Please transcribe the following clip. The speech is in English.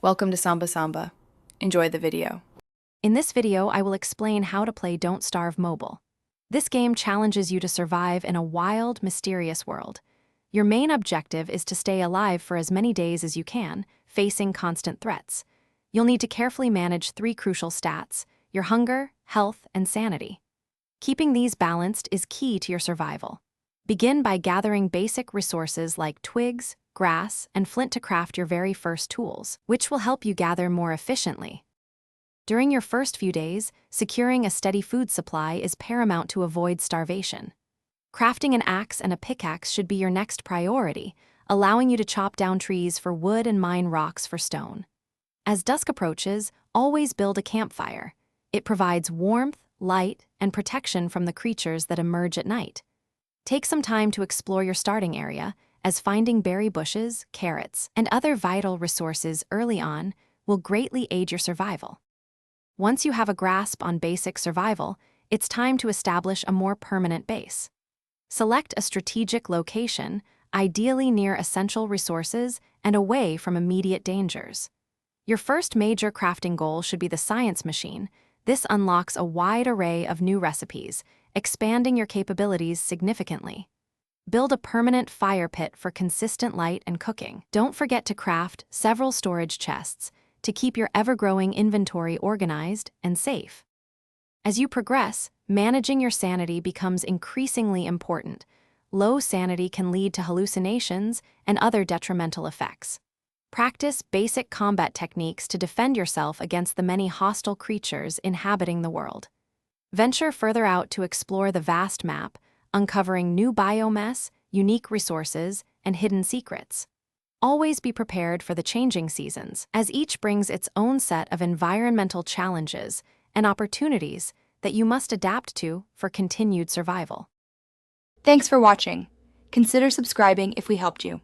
Welcome to Samba Samba. Enjoy the video. In this video, I will explain how to play tStarveMobile. This game challenges you to survive in a wild, mysterious world. Your main objective is to stay alive for as many days as you can, facing constant threats. You'll need to carefully manage 3 crucial stats: your hunger, health, and sanity. Keeping these balanced is key to your survival. Begin by gathering basic resources like twigs, grass, and flint to craft your very first tools, which will help you gather more efficiently. During your first few days, securing a steady food supply is paramount to avoid starvation. Crafting an axe and a pickaxe should be your next priority, allowing you to chop down trees for wood and mine rocks for stone. As dusk approaches, always build a campfire. It provides warmth, light, and protection from the creatures that emerge at night. Take some time to explore your starting area, as finding berry bushes, carrots, and other vital resources early on will greatly aid your survival. Once you have a grasp on basic survival, it's time to establish a more permanent base. Select a strategic location, ideally near essential resources and away from immediate dangers. Your first major crafting goal should be the science machine. This unlocks a wide array of new recipes, expanding your capabilities significantly. Build a permanent fire pit for consistent light and cooking. Don't forget to craft several storage chests to keep your ever-growing inventory organized and safe. As you progress, managing your sanity becomes increasingly important. Low sanity can lead to hallucinations and other detrimental effects. Practice basic combat techniques to defend yourself against the many hostile creatures inhabiting the world. Venture further out to explore the vast map, uncovering new biomass, unique resources, and hidden secrets. Always be prepared for the changing seasons, as each brings its own set of environmental challenges and opportunities that you must adapt to for continued survival. Thanks for watching. Consider subscribing if we helped you.